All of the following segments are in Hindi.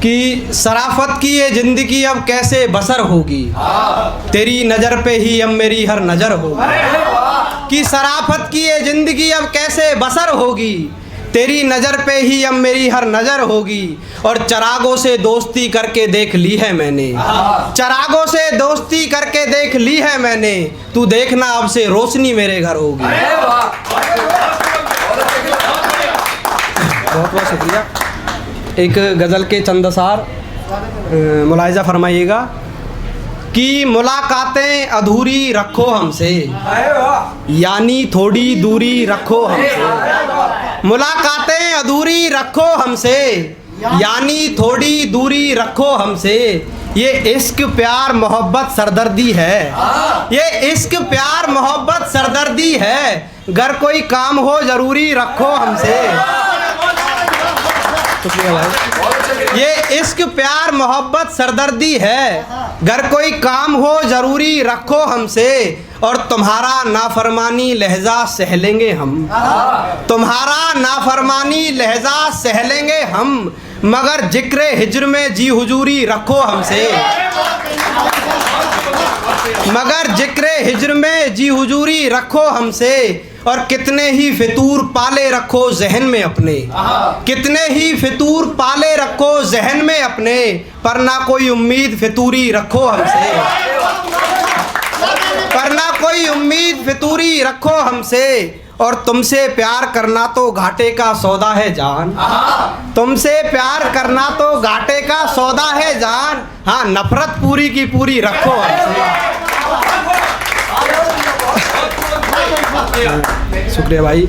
कि शराफत की ये ज़िंदगी अब कैसे बसर होगी, तेरी नज़र पे ही अब मेरी हर नज़र होगी। कि शराफत की ये ज़िंदगी अब कैसे बसर होगी, तेरी नज़र पे ही अब मेरी हर नज़र होगी। और चरागों से दोस्ती करके देख ली है मैंने, चरागों से दोस्ती करके देख ली है मैंने, तू देखना अब से रोशनी मेरे घर होगी। बहुत बहुत शुक्रिया। एक गज़ल के चंद असार मुलाहिज़ा फरमाइएगा कि मुलाकातें अधूरी रखो हमसे, यानी थोड़ी दूरी रखो हमसे। मुलाकातें अधूरी रखो हमसे, यानी थोड़ी दूरी रखो हमसे। ये इश्क प्यार मोहब्बत सरदर्दी है, ये इश्क प्यार मोहब्बत सरदर्दी है। घर कोई काम हो ज़रूरी रखो हमसे। शुक्रिया भाई। ये इश्क प्यार मोहब्बत सरदर्दी है, घर कोई काम हो ज़रूरी रखो हमसे। और तुम्हारा नाफरमानी लहजा सह लेंगे हम, तुम्हारा नाफरमानी लहजा सह लेंगे हम, मगर जिक्र हिज्र में जी हुजूरी रखो हमसे। मगर जिक्र हिज्र में जी हुजूरी रखो हमसे। और कितने ही फितूर पाले रखो जहन में अपने, कितने ही फितूर पाले रखो जहन में अपने, पर ना कोई उम्मीद फितूरी रखो हमसे। पर ना कोई उम्मीद फितूरी रखो हमसे। और तुमसे प्यार करना तो घाटे का सौदा है जान, तुमसे प्यार करना तो घाटे का सौदा है जान। हाँ, नफरत पूरी की पूरी रखो हमसे। शुक्रिया भाई।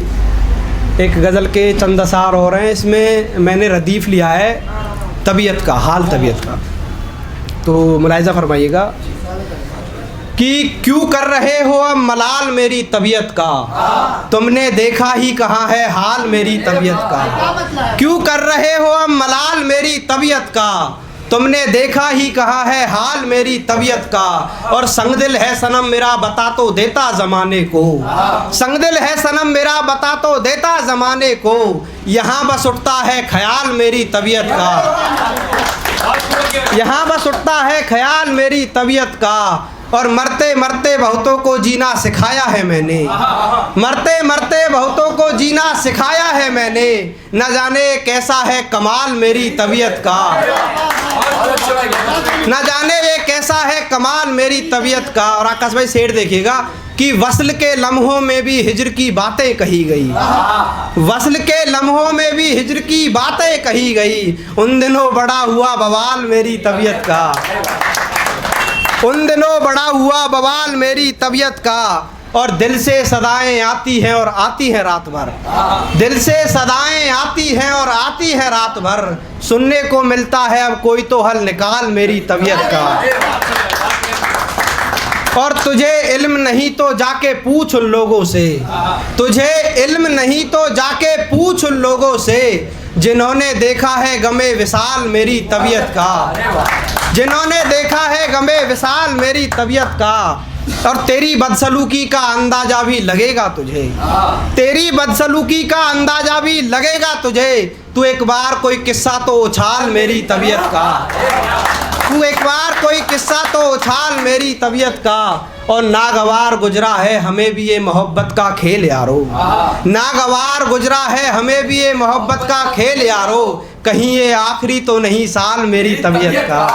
एक गज़ल के चंद असार हो रहे हैं, इसमें मैंने रदीफ़ लिया है तबीयत का, हाल तबीयत का, तो मुलाहिज़ा फरमाइएगा कि क्यों कर रहे हो अब मलाल मेरी तबीयत का, तुमने देखा ही कहाँ है हाल मेरी तबीयत का। क्यों कर रहे हो अब मलाल मेरी तबीयत का, तुमने देखा ही कहाँ है हाल मेरी तबीयत का। और संगदिल है सनम मेरा बता तो देता ज़माने को, संगदिल है सनम मेरा बता तो देता ज़माने को, यहाँ बस उठता है ख्याल मेरी तबीयत का, यहाँ बस उठता है ख्याल मेरी तबीयत का। और मरते मरते बहुतों को जीना सिखाया है मैंने, मरते मरते बहुतों को जीना सिखाया है मैंने, न जाने कैसा है कमाल मेरी तबीयत का, न जाने ये कैसा है कमाल मेरी तबीयत का। और आकाश भाई शेर देखिएगा कि वस्ल के लम्हों में भी हिज्र की बातें कही गई, वस्ल के लम्हों में भी हिज्र की बातें कही गई। उन दिनों बड़ा हुआ बवाल मेरी तबीयत का, उन दिनों बड़ा हुआ बवाल मेरी तबीयत का। और दिल से सदाएं आती हैं और आती हैं रात भर, दिल से सदाएं आती हैं और आती हैं रात भर, सुनने को मिलता है अब कोई तो हल निकाल मेरी तबीयत का। और तुझे इल्म नहीं तो जाके पूछ उन लोगों से, तुझे इल्म नहीं तो जाके पूछ उन लोगों से, जिन्होंने देखा है गमे विसाल मेरी तबीयत का, जिन्होंने देखा है गमे विसाल मेरी तबीयत का। और तेरी बदसलूकी का अंदाजा भी लगेगा तुझे, तेरी बदसलूकी का अंदाजा भी लगेगा तुझे। तू एक बार कोई किस्सा तो उछाल मेरी तबीयत का, तू एक बार कोई किस्सा तो उछाल मेरी तबीयत का। और नागवार गुजरा है हमें भी ये मोहब्बत का खेल यारो, नागवार गुजरा है हमें भी ये मोहब्बत का खेल यारो, कहीं ये आखिरी तो नहीं साल मेरी तबीयत का।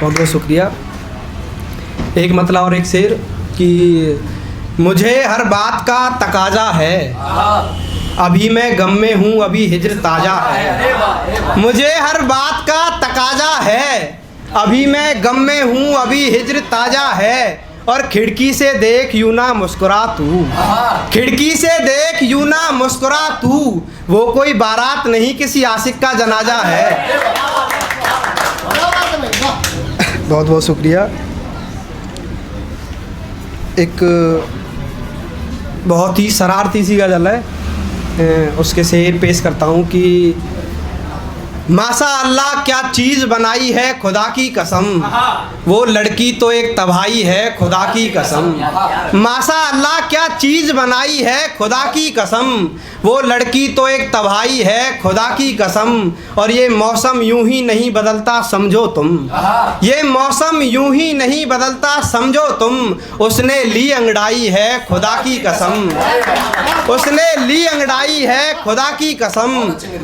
बहुत बहुत शुक्रिया। एक मतलब और एक शेर कि मुझे हर बात का तकाजा है, अभी मैं गम में हूँ अभी हिज्र ताज़ा है। मुझे हर बात का तकाजा है, अभी मैं गम में हूँ अभी हिज्र ताज़ा है। और खिड़की से देख यूं ना मुस्कुरा तू, खिड़की से देख यूं ना मुस्कुरा तू, वो कोई बारात नहीं किसी आशिक का जनाजा है। बहुत बहुत शुक्रिया। एक बहुत ही शरारती सी गज़ल है, उसके शेर पेश करता हूँ कि माशा अल्लाह क्या चीज़ बनाई है खुदा की कसम, वो लड़की तो एक तबाही है खुदा की कसम। माशा अल्लाह क्या चीज़ बनाई है खुदा की कसम, वो लड़की तो एक तबाही है खुदा की कसम। और ये मौसम यूं ही नहीं बदलता समझो तुम, ये मौसम यूं ही नहीं बदलता समझो तुम। उसने ली अंगड़ाई है खुदा की कसम, उसने ली अंगड़ाई है खुदा की कसम।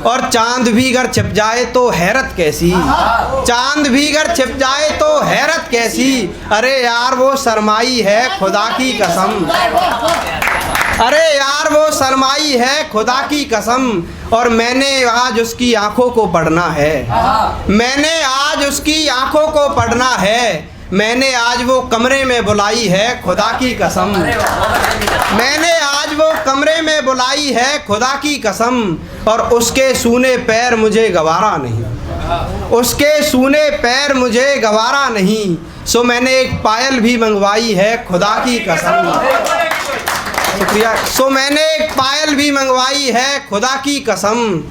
और चांद भी अगर छिप जाए तो हैरत कैसी, चांद भी अगर छिप जाए तो हैरत कैसी। अरे यार वो शर्माई है खुदा की कसम, अरे यार वो शर्माई है खुदा की कसम। और मैंने आज उसकी आंखों को पढ़ना है, मैंने आज उसकी आंखों को पढ़ना है। मैंने आज वो कमरे में बुलाई है खुदा की कसम, मैंने आज वो कमरे में बुलाई है खुदा की कसम। और उसके सूने पैर मुझे गवारा नहीं, उसके सूने पैर मुझे गवारा नहीं। सो मैंने एक पायल भी मंगवाई है खुदा की कसम, शुक्रिया। सो मैंने एक पायल भी मंगवाई है खुदा की कसम।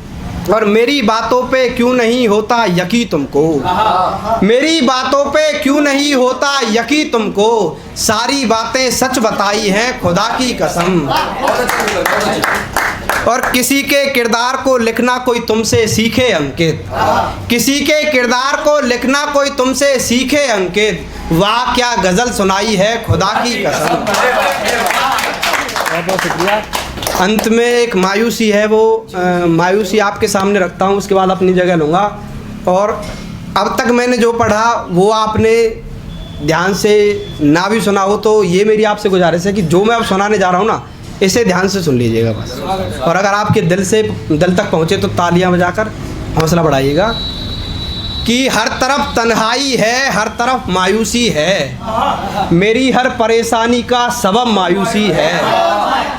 और मेरी बातों पे क्यों नहीं होता यकीन तुमको, मेरी बातों पे क्यों नहीं होता यकीन तुमको। सारी बातें सच बताई हैं खुदा की कसम। और किसी के किरदार को लिखना कोई तुमसे सीखे अंकित, किसी के किरदार को लिखना कोई तुमसे सीखे अंकित। वाह क्या गज़ल सुनाई है खुदा की कसम। बहुत शुक्रिया। अंत में एक मायूसी है, वो मायूसी आपके सामने रखता हूँ, उसके बाद अपनी जगह लूँगा। और अब तक मैंने जो पढ़ा वो आपने ध्यान से ना भी सुना हो तो ये मेरी आपसे गुजारिश है कि जो मैं अब सुनाने जा रहा हूँ ना, इसे ध्यान से सुन लीजिएगा बस। और अगर आपके दिल तक पहुँचे तो तालियां बजाकर हौसला बढ़ाइएगा। कि हर तरफ तन्हाई है, हर तरफ मायूसी है, मेरी हर परेशानी का सबब मायूसी है।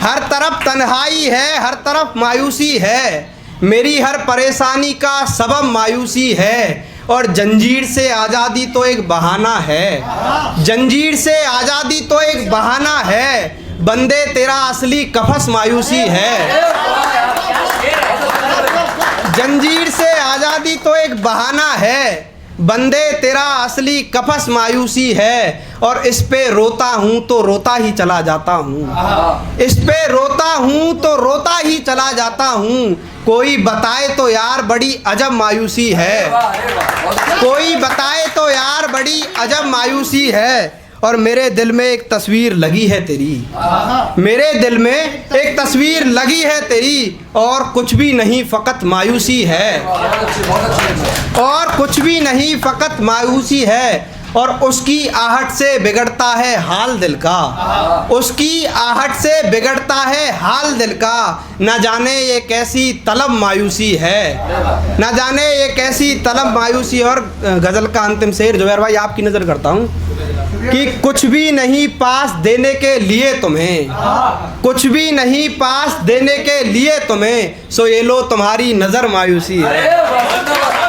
हर तरफ तन्हाई है, हर तरफ मायूसी है, मेरी हर परेशानी का सबब मायूसी है। और जंजीर से आज़ादी तो एक बहाना है, जंजीर से आज़ादी तो एक बहाना है। बंदे तेरा असली कफस मायूसी है, जंजीर से आज़ादी तो एक बहाना है। बंदे तेरा असली कफस मायूसी है। और इस पे रोता हूँ तो रोता ही चला जाता हूँ, इस पे रोता हूँ तो रोता ही चला जाता हूँ। कोई बताए तो यार बड़ी अजब मायूसी है, कोई बताए तो यार बड़ी अजब मायूसी है। और मेरे दिल में एक तस्वीर लगी है तेरी, मेरे दिल में एक तस्वीर लगी है तेरी। और कुछ भी नहीं फ़कत मायूसी है, और कुछ भी नहीं फ़कत मायूसी है। और उसकी आहट से बिगड़ता है हाल दिल का, उसकी आहट से बिगड़ता है हाल दिल का। न जाने ये कैसी तलब मायूसी है, न जाने ये कैसी तलब मायूसी। और गज़ल का अंतिम शेर जुबैर भाई आपकी नज़र करता हूँ कि कुछ भी नहीं पास देने के लिए तुम्हें, कुछ भी नहीं पास देने के लिए तुम्हें। सो ये लो तुम्हारी नज़र मायूसी है।